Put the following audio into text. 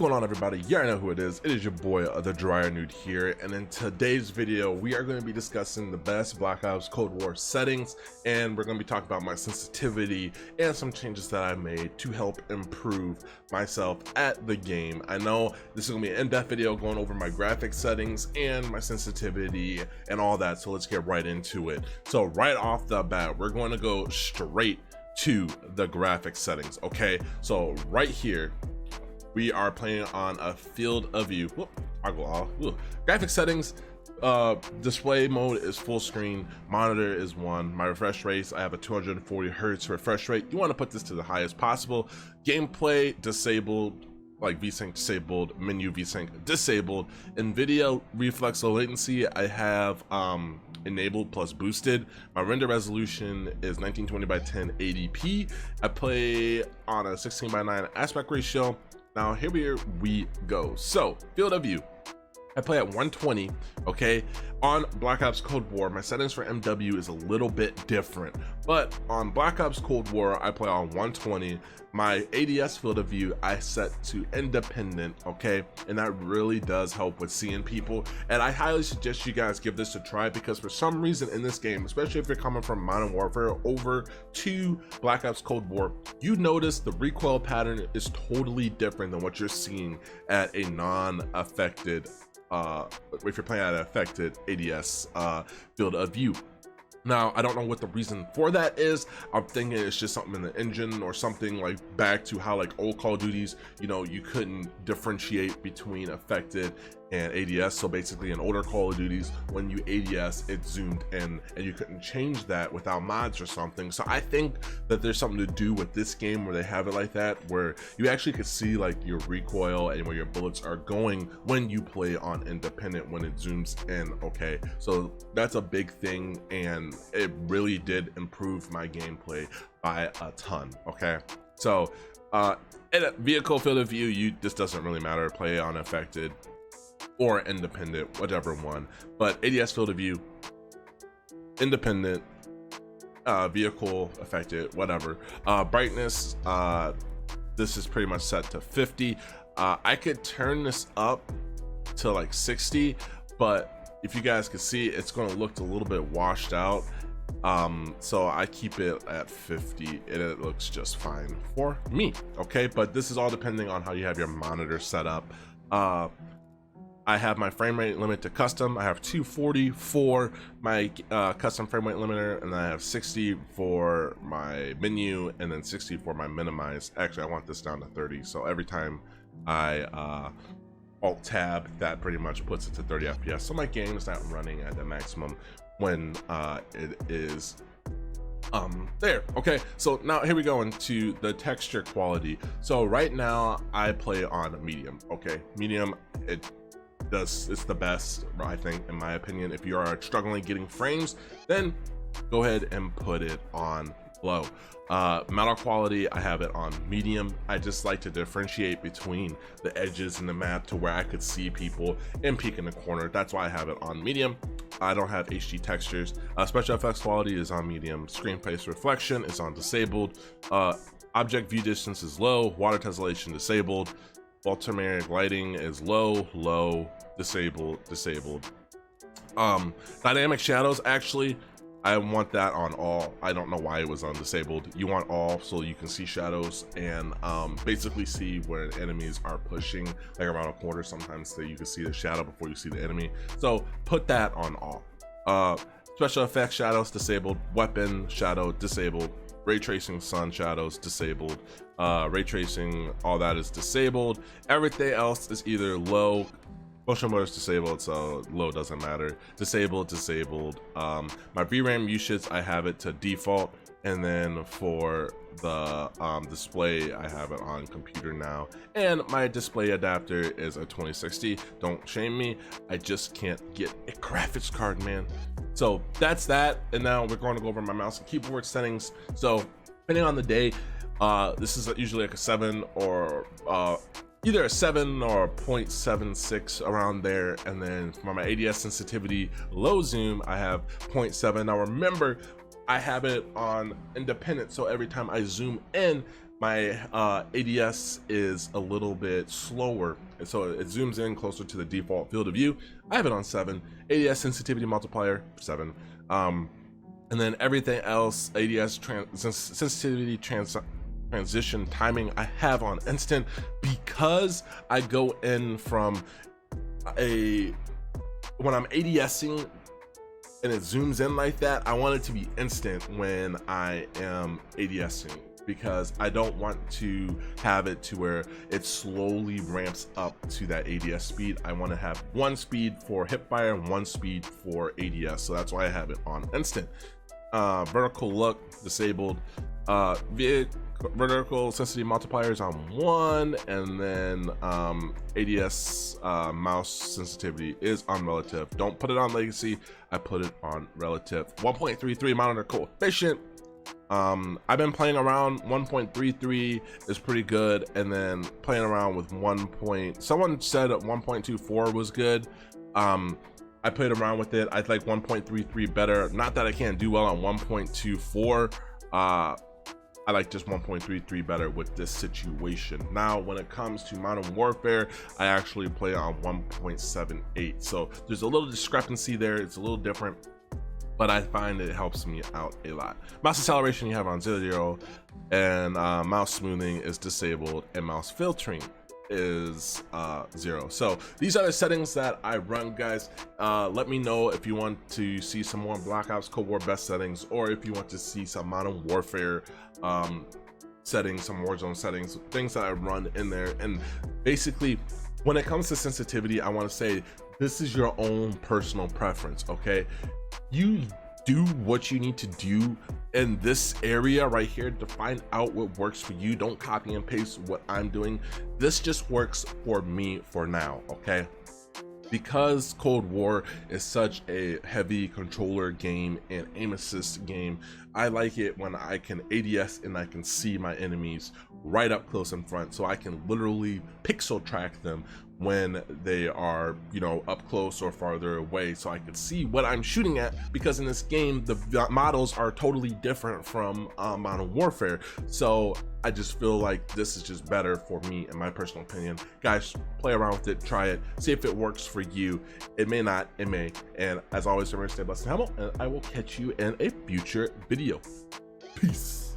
going on, everybody? Yeah, I know who it is. It is your boy, the Dryer Nude here, and in today's video, we are going to be discussing the best Black Ops Cold War settings, and we're going to be talking about my sensitivity and some changes that I made to help improve myself at the game. I know this is going to be an in-depth video going over my graphics settings and my sensitivity and all that, so let's get right into it. So right off the bat, we're going to go straight to the graphics settings. Okay, so right here we are playing on a field of view. Whoop, I'll go off. Graphics settings, display mode is full screen, monitor is 1, my refresh rates, I have a 240 hertz refresh rate. You want to put this to the highest possible. Gameplay disabled, like VSync disabled, menu VSync disabled. NVIDIA reflex low latency I have enabled plus boosted. My render resolution is 1920 by 1080p. I play on a 16 by 9 aspect ratio. Now here we go. So field of view, I play at 120. Okay, on Black Ops Cold War my settings for MW is a little bit different, but on Black Ops Cold War I play on 120. My ADS field of view I set to independent, okay, and that really does help with seeing people, and I highly suggest you guys give this a try, because for some reason in this game, especially if you're coming from Modern Warfare over to Black Ops Cold War, you notice the recoil pattern is totally different than what you're seeing at a non-affected if you're playing at an affected ADS field of view. Now, I don't know what the reason for that is. I'm thinking it's just something in the engine or something, like back to how like old Call of Duties, you know, you couldn't differentiate between affected and ADS. So basically in older Call of Duties, when you ADS, it zoomed in and you couldn't change that without mods or something. So I think that there's something to do with this game where they have it like that, where you actually could see like your recoil and where your bullets are going when you play on independent when it zooms in. Okay, so that's a big thing, and it really did improve my gameplay by a ton. Okay, so in a vehicle field of view, this doesn't really matter, play on affected or independent, whichever one, but ADS field of view, independent, vehicle affected, whatever. Brightness, this is pretty much set to 50. I could turn this up to like 60, but if you guys can see, it's going to look a little bit washed out, so I keep it at 50 and it looks just fine for me. Okay, but this is all depending on how you have your monitor set up. I have my frame rate limit to custom. I have 240 for my custom frame rate limiter, and then I have 60 for my menu, and then 60 for my minimize. Actually, I want this down to 30, so every time I alt tab, that pretty much puts it to 30 FPS. So my game is not running at the maximum when it is there. Okay, so now here we go into the texture quality. So right now I play on medium. Okay, medium, it's the best, I think, in my opinion. If you are struggling getting frames, then go ahead and put it on low. Metal quality, I have it on medium. I just like to differentiate between the edges in the map to where I could see people and peek in the corner. That's why I have it on medium. I don't have HD textures. Special effects quality is on medium. Screen face reflection is on disabled. Object view distance is low. Water tessellation disabled. Ultramaric lighting is low, disabled. Dynamic shadows, actually, I want that on all. I don't know why it was on disabled. You want all so you can see shadows and basically see where enemies are pushing, like around a corner sometimes, so you can see the shadow before you see the enemy. So put that on all. Special effects shadows disabled. Weapon shadow disabled. Ray tracing sun shadows disabled. Ray tracing, all that is disabled. Everything else is either low. Motion mode is disabled, so low doesn't matter. Disabled. My VRAM usage, I have it to default, and then for the display, I have it on computer now, and my display adapter is a 2060. Don't shame me, I just can't get a graphics card, man. So that's that, and now we're going to go over my mouse and keyboard settings. So depending on the day, this is usually like a 7 or either a 7 or a 0.76 around there. And then for my ADS sensitivity low zoom, I have 0.7. Now remember, I have it on independent, so every time I zoom in, my ADS is a little bit slower, and so it zooms in closer to the default field of view. I have it on 7. ADS sensitivity multiplier 7, and then everything else, ADS sensitivity transition timing, I have on instant, because I go in from when I'm ADSing and it zooms in like that, I want it to be instant when I am ADSing, because I don't want to have it to where it slowly ramps up to that ADS speed. I want to have one speed for hipfire and one speed for ADS, so that's why I have it on instant. Vertical look disabled, vertical sensitivity multipliers on 1, and then ADS mouse sensitivity is on relative. Don't put it on legacy, I put it on relative. 1.33 monitor coefficient. I've been playing around. 1.33 is pretty good, and then playing around with someone said 1.24 was good. I played around with it. I like 1.33 better. Not that I can't do well on 1.24. I like just 1.33 better with this situation. Now, when it comes to Modern Warfare, I actually play on 1.78. So there's a little discrepancy there. It's a little different, but I find it helps me out a lot. Mouse acceleration you have on 0, and mouse smoothing is disabled, and mouse filtering is 0. So these are the settings that I run, guys. Let me know if you want to see some more Black Ops Cold War best settings, or if you want to see some Modern Warfare settings, some Warzone settings, things that I run in there. And basically, when it comes to sensitivity, I want to say this is your own personal preference, okay? You do what you need to do in this area right here to find out what works for you. Don't copy and paste what I'm doing. This just works for me for now, okay? Because Cold War is such a heavy controller game and aim assist game, I like it when I can ADS and I can see my enemies right up close in front, so I can literally pixel track them when they are, you know, up close or farther away, so I can see what I'm shooting at, because in this game the models are totally different from Modern Warfare. So I just feel like this is just better for me, in my personal opinion. Guys, play around with it, try it, see if it works for you. It may not, it may. And as always, remember to stay blessed and humble, and I will catch you in a future video. Peace.